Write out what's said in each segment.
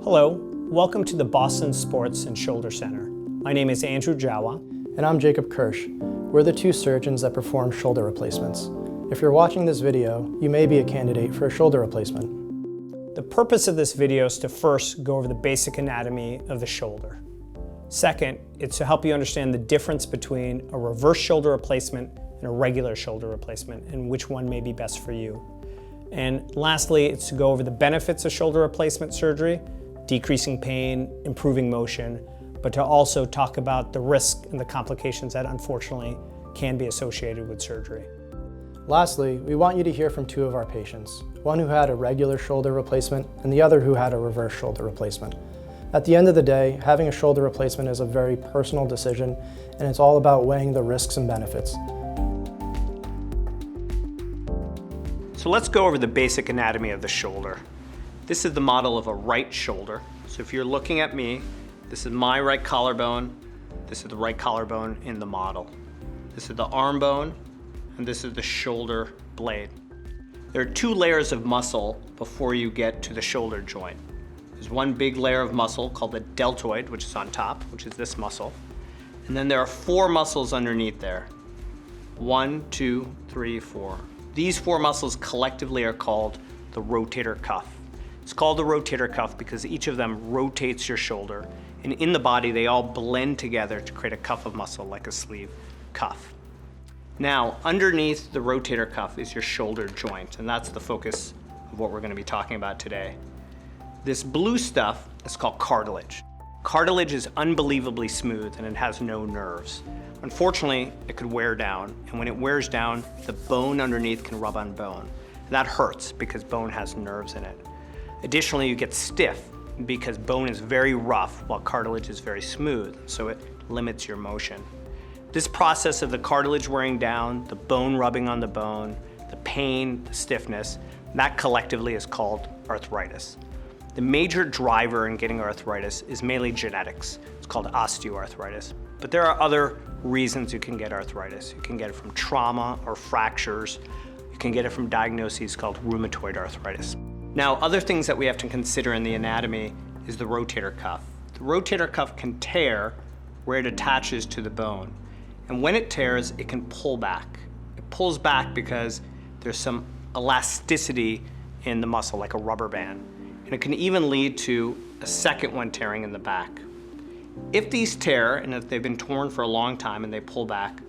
Hello, welcome to the Boston Sports and Shoulder Center. My name is Andrew Jawa. And I'm Jacob Kirsch. We're the two surgeons that perform shoulder replacements. If you're watching this video, you may be a candidate for a shoulder replacement. The purpose of this video is to first go over the basic anatomy of the shoulder. Second, it's to help you understand the difference between a reverse shoulder replacement and a regular shoulder replacement and which one may be best for you. And lastly, it's to go over the benefits of shoulder replacement surgery, decreasing pain, improving motion, but to also talk about the risk and the complications that unfortunately can be associated with surgery. Lastly, we want you to hear from two of our patients, one who had a regular shoulder replacement and the other who had a reverse shoulder replacement. At the end of the day, having a shoulder replacement is a very personal decision, and it's all about weighing the risks and benefits. So let's go over the basic anatomy of the shoulder. This is the model of a right shoulder. So if you're looking at me, this is my right collarbone, this is the right collarbone in the model. This is the arm bone, and this is the shoulder blade. There are two layers of muscle before you get to the shoulder joint. There's one big layer of muscle called the deltoid, which is on top, which is this muscle. And then there are four muscles underneath there. 1, 2, 3, 4. These four muscles collectively are called the rotator cuff. It's called the rotator cuff because each of them rotates your shoulder, and in the body they all blend together to create a cuff of muscle like a sleeve cuff. Now, underneath the rotator cuff is your shoulder joint, and that's the focus of what we're going to be talking about today. This blue stuff is called cartilage. Cartilage is unbelievably smooth and it has no nerves. Unfortunately, it could wear down, and when it wears down, the bone underneath can rub on bone. And that hurts because bone has nerves in it. Additionally, you get stiff because bone is very rough while cartilage is very smooth, so it limits your motion. This process of the cartilage wearing down, the bone rubbing on the bone, the pain, the stiffness, that collectively is called arthritis. The major driver in getting arthritis is mainly genetics. It's called osteoarthritis. But there are other reasons you can get arthritis. You can get it from trauma or fractures. You can get it from diagnoses called rheumatoid arthritis. Now, other things that we have to consider in the anatomy is the rotator cuff. The rotator cuff can tear where it attaches to the bone. And when it tears, it can pull back. It pulls back because there's some elasticity in the muscle, like a rubber band. And it can even lead to a second one tearing in the back. If these tear, and if they've been torn for a long time and they pull back,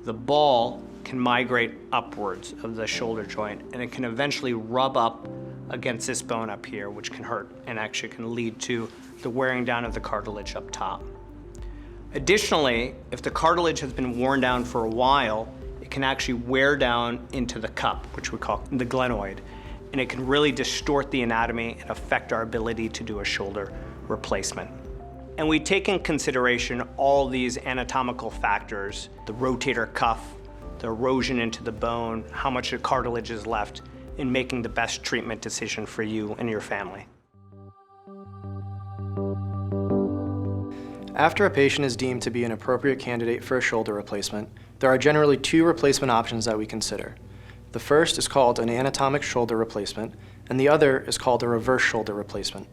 the ball can migrate upwards of the shoulder joint, and it can eventually rub up against this bone up here, which can hurt and actually can lead to the wearing down of the cartilage up top. Additionally, if the cartilage has been worn down for a while, it can actually wear down into the cup, which we call the glenoid, and it can really distort the anatomy and affect our ability to do a shoulder replacement. And we take in consideration all these anatomical factors, the rotator cuff, the erosion into the bone, how much the cartilage is left, in making the best treatment decision for you and your family. After a patient is deemed to be an appropriate candidate for a shoulder replacement, there are generally two replacement options that we consider. The first is called an anatomic shoulder replacement, and the other is called a reverse shoulder replacement.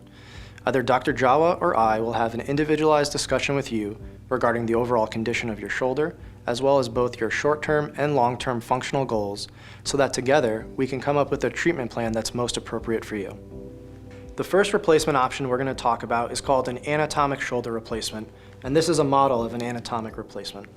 Either Dr. Jawa or I will have an individualized discussion with you regarding the overall condition of your shoulder, as well as both your short-term and long-term functional goals, so that together we can come up with a treatment plan that's most appropriate for you. The first replacement option we're going to talk about is called an anatomic shoulder replacement, and this is a model of an anatomic replacement.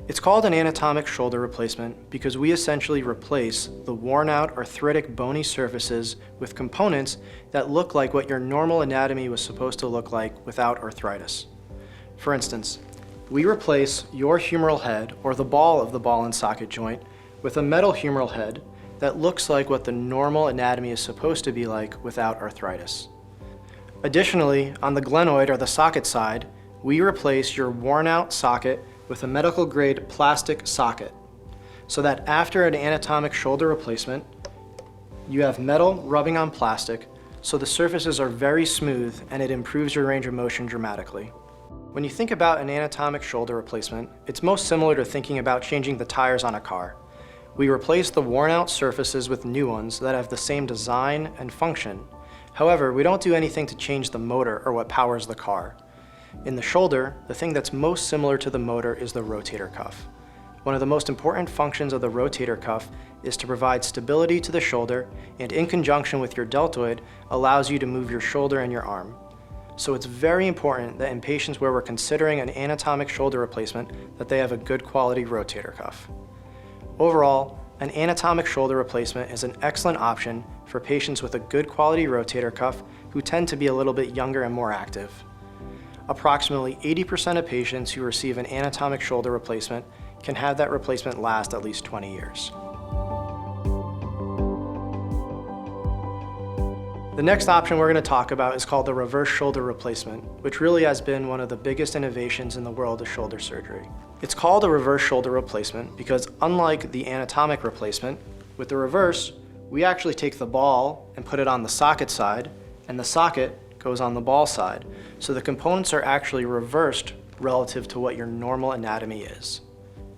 It's called an anatomic shoulder replacement because we essentially replace the worn-out arthritic bony surfaces with components that look like what your normal anatomy was supposed to look like without arthritis. For instance, we replace your humeral head, or the ball of the ball and socket joint, with a metal humeral head that looks like what the normal anatomy is supposed to be like without arthritis. Additionally, on the glenoid or the socket side, we replace your worn-out socket with a medical-grade plastic socket, so that after an anatomic shoulder replacement, you have metal rubbing on plastic, so the surfaces are very smooth and it improves your range of motion dramatically. When you think about an anatomic shoulder replacement, it's most similar to thinking about changing the tires on a car. We replace the worn-out surfaces with new ones that have the same design and function, However, we don't do anything to change the motor or what powers the car. In the shoulder, the thing that's most similar to the motor is the rotator cuff. One of the most important functions of the rotator cuff is to provide stability to the shoulder, and in conjunction with your deltoid, allows you to move your shoulder and your arm. So it's very important that in patients where we're considering an anatomic shoulder replacement, that they have a good quality rotator cuff. Overall, an anatomic shoulder replacement is an excellent option for patients with a good quality rotator cuff who tend to be a little bit younger and more active. Approximately 80% of patients who receive an anatomic shoulder replacement can have that replacement last at least 20 years. The next option we're going to talk about is called the reverse shoulder replacement, which really has been one of the biggest innovations in the world of shoulder surgery. It's called a reverse shoulder replacement because unlike the anatomic replacement, with the reverse, we actually take the ball and put it on the socket side, and the socket goes on the ball side. So the components are actually reversed relative to what your normal anatomy is.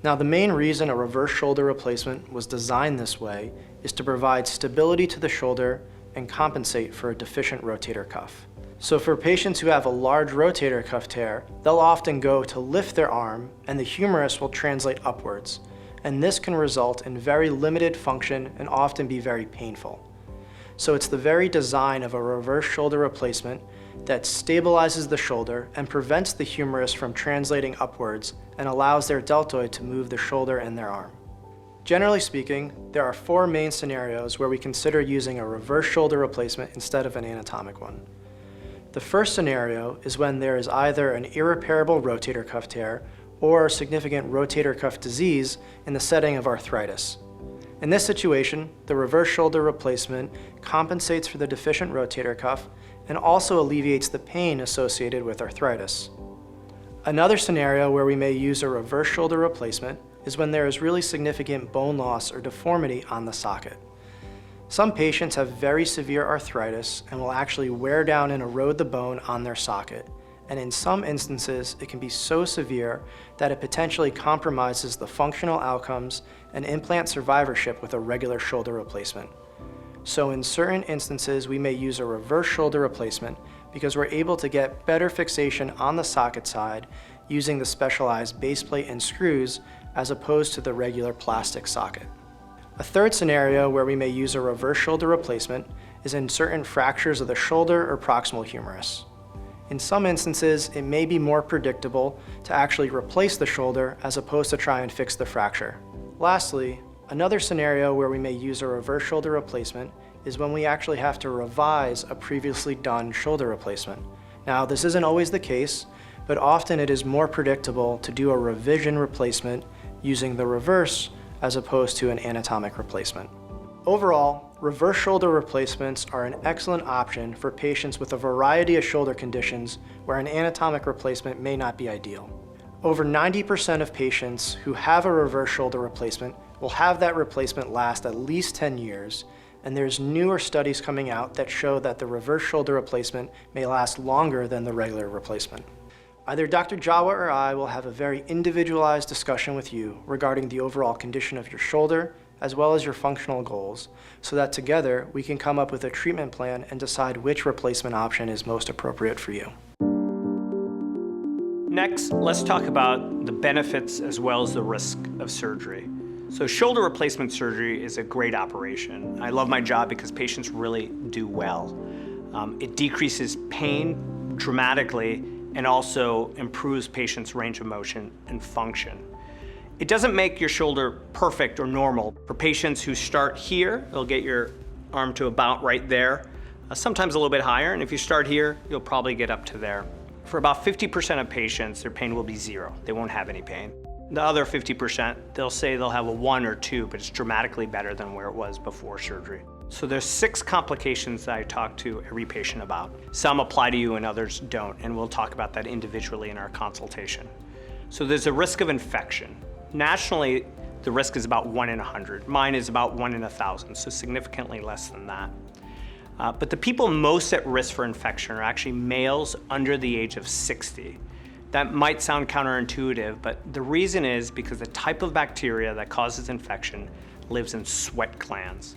Now, the main reason a reverse shoulder replacement was designed this way is to provide stability to the shoulder and compensate for a deficient rotator cuff. So for patients who have a large rotator cuff tear, they'll often go to lift their arm and the humerus will translate upwards. And this can result in very limited function and often be very painful. So it's the very design of a reverse shoulder replacement that stabilizes the shoulder and prevents the humerus from translating upwards and allows their deltoid to move the shoulder and their arm. Generally speaking, there are 4 main scenarios where we consider using a reverse shoulder replacement instead of an anatomic one. The first scenario is when there is either an irreparable rotator cuff tear or significant rotator cuff disease in the setting of arthritis. In this situation, the reverse shoulder replacement compensates for the deficient rotator cuff and also alleviates the pain associated with arthritis. Another scenario where we may use a reverse shoulder replacement is when there is really significant bone loss or deformity on the socket. Some patients have very severe arthritis and will actually wear down and erode the bone on their socket. And in some instances, it can be so severe that it potentially compromises the functional outcomes and implant survivorship with a regular shoulder replacement. So in certain instances, we may use a reverse shoulder replacement because we're able to get better fixation on the socket side using the specialized base plate and screws as opposed to the regular plastic socket. A third scenario where we may use a reverse shoulder replacement is in certain fractures of the shoulder or proximal humerus. In some instances, it may be more predictable to actually replace the shoulder as opposed to try and fix the fracture. Lastly, another scenario where we may use a reverse shoulder replacement is when we actually have to revise a previously done shoulder replacement. Now, this isn't always the case, but often it is more predictable to do a revision replacement using the reverse as opposed to an anatomic replacement. Overall, reverse shoulder replacements are an excellent option for patients with a variety of shoulder conditions where an anatomic replacement may not be ideal. Over 90% of patients who have a reverse shoulder replacement will have that replacement last at least 10 years, and there's newer studies coming out that show that the reverse shoulder replacement may last longer than the regular replacement. Either Dr. Jawa or I will have a very individualized discussion with you regarding the overall condition of your shoulder, as well as your functional goals, so that together we can come up with a treatment plan and decide which replacement option is most appropriate for you. Next, let's talk about the benefits as well as the risk of surgery. So shoulder replacement surgery is a great operation. I love my job because patients really do well. It decreases pain dramatically and also improves patients' range of motion and function. It doesn't make your shoulder perfect or normal. For patients who start here, they'll get your arm to about right there, sometimes a little bit higher, and if you start here, you'll probably get up to there. For about 50% of patients, their pain will be 0. They won't have any pain. The other 50%, they'll say they'll have a 1 or 2, but it's dramatically better than where it was before surgery. So there's 6 complications that I talk to every patient about. Some apply to you and others don't, and we'll talk about that individually in our consultation. So there's a risk of infection. Nationally, the risk is about 1 in 100. Mine is about 1 in 1,000, so significantly less than that. But the people most at risk for infection are actually males under the age of 60. That might sound counterintuitive, but the reason is because the type of bacteria that causes infection lives in sweat glands.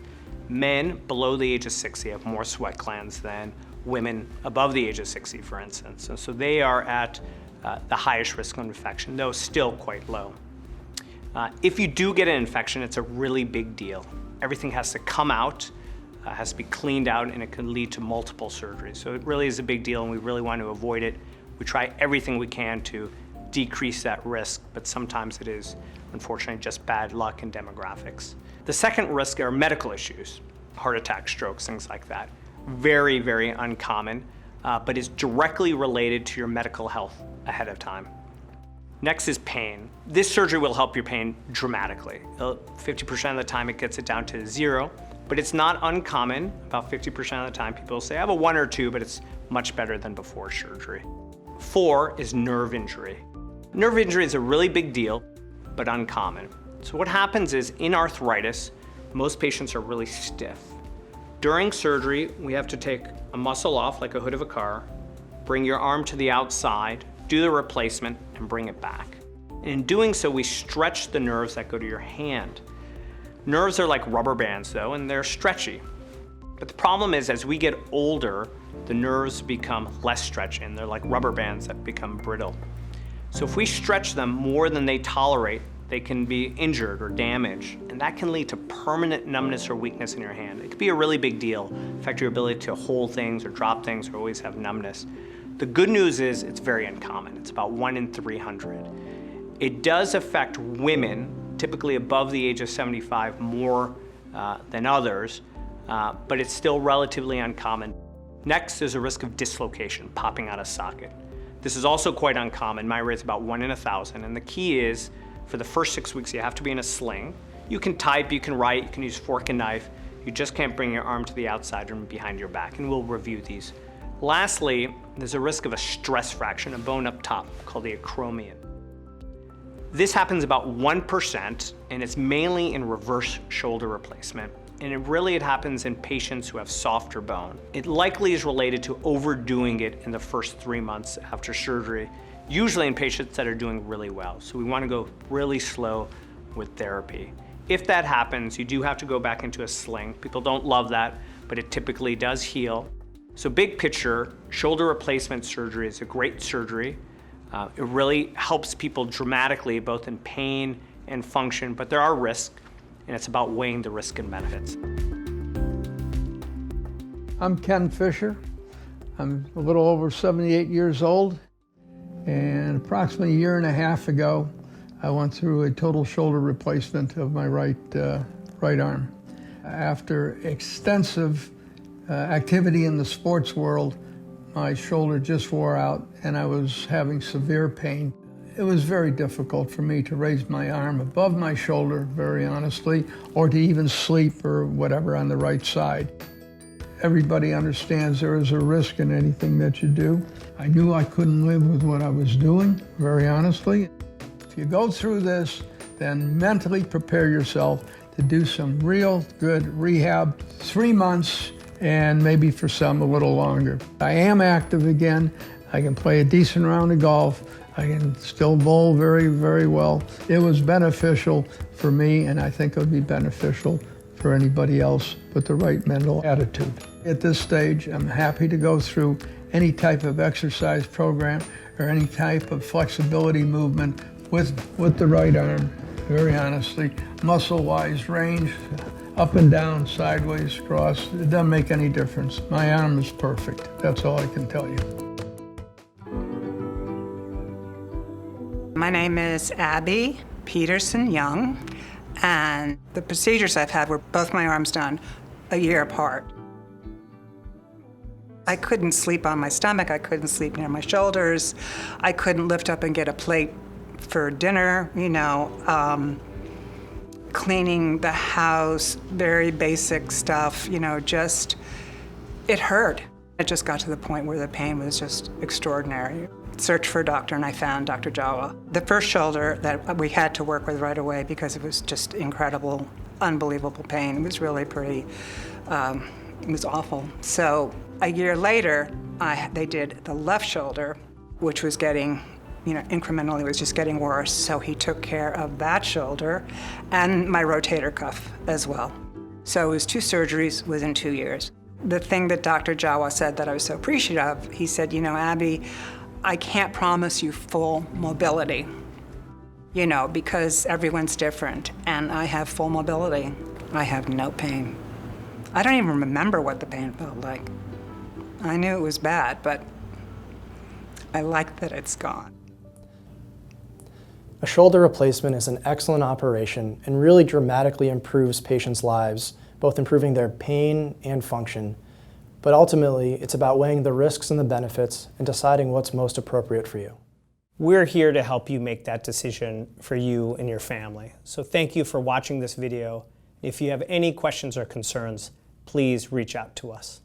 Men below the age of 60 have more sweat glands than women above the age of 60, for instance. So they are at the highest risk of infection, though still quite low. If you do get an infection, it's a really big deal. Everything has to come out, has to be cleaned out, and it can lead to multiple surgeries. So it really is a big deal, and we really want to avoid it. We try everything we can to decrease that risk, but sometimes it is, unfortunately, just bad luck and demographics. The second risk are medical issues, heart attacks, strokes, things like that. Very, very uncommon, but is directly related to your medical health ahead of time. Next is pain. This surgery will help your pain dramatically. 50% of the time it gets it down to 0, but it's not uncommon. About 50% of the time people say, I have a 1 or 2, but it's much better than before surgery. 4 is nerve injury. Nerve injury is a really big deal, but uncommon. So what happens is in arthritis, most patients are really stiff. During surgery, we have to take a muscle off like a hood of a car, bring your arm to the outside, do the replacement, and bring it back. And in doing so, we stretch the nerves that go to your hand. Nerves are like rubber bands though, and they're stretchy. But the problem is as we get older, the nerves become less stretchy, and they're like rubber bands that become brittle. So if we stretch them more than they tolerate, they can be injured or damaged, and that can lead to permanent numbness or weakness in your hand. It could be a really big deal, affect your ability to hold things or drop things or always have numbness. The good news is it's very uncommon. It's about 1 in 300. It does affect women, typically above the age of 75, more than others, but it's still relatively uncommon. Next is a risk of dislocation, popping out of socket. This is also quite uncommon. My rate is about 1 in 1,000, and the key is for the first 6 weeks, you have to be in a sling. You can type, you can write, you can use fork and knife. You just can't bring your arm to the outside and behind your back, and we'll review these. Lastly, there's a risk of a stress fracture, a bone up top called the acromion. This happens about 1%, and it's mainly in reverse shoulder replacement. And it happens in patients who have softer bone. It likely is related to overdoing it in the first 3 months after surgery, usually in patients that are doing really well. So we want to go really slow with therapy. If that happens, you do have to go back into a sling. People don't love that, but it typically does heal. So big picture, shoulder replacement surgery is a great surgery. It really helps people dramatically, both in pain and function, but there are risks, and it's about weighing the risk and benefits. I'm Ken Fisher. I'm a little over 78 years old, and approximately 1.5 years ago, I went through a total shoulder replacement of my right arm. After extensive activity in the sports world, my shoulder just wore out and I was having severe pain. It was very difficult for me to raise my arm above my shoulder, very honestly, or to even sleep or whatever on the right side. Everybody understands there is a risk in anything that you do. I knew I couldn't live with what I was doing, very honestly. If you go through this, then mentally prepare yourself to do some real good rehab, 3 months, and maybe for some a little longer. I am active again. I can play a decent round of golf. I can still bowl very, very well. It was beneficial for me, and I think it would be beneficial for anybody else with the right mental attitude. At this stage, I'm happy to go through any type of exercise program or any type of flexibility movement with the right arm, very honestly. Muscle-wise range, up and down, sideways, cross, it doesn't make any difference. My arm is perfect. That's all I can tell you. My name is Abby Peterson Young, and the procedures I've had were both my arms done a year apart. I couldn't sleep on my stomach, I couldn't sleep near my shoulders, I couldn't lift up and get a plate for dinner, cleaning the house, very basic stuff, just, it hurt. It just got to the point where the pain was just extraordinary. Searched for a doctor and I found Dr. Jawa. The first shoulder that we had to work with right away because it was just incredible, unbelievable pain. It was really pretty, it was awful. So a year later, they did the left shoulder, which was getting, incrementally was just getting worse. So he took care of that shoulder and my rotator cuff as well. So it was 2 surgeries within 2 years. The thing that Dr. Jawa said that I was so appreciative of, he said, you know, Abby, I can't promise you full mobility, you know, because everyone's different, and I have full mobility. I have no pain. I don't even remember what the pain felt like. I knew it was bad, but I like that it's gone. A shoulder replacement is an excellent operation and really dramatically improves patients' lives, both improving their pain and function. But ultimately, it's about weighing the risks and the benefits and deciding what's most appropriate for you. We're here to help you make that decision for you and your family. So thank you for watching this video. If you have any questions or concerns, please reach out to us.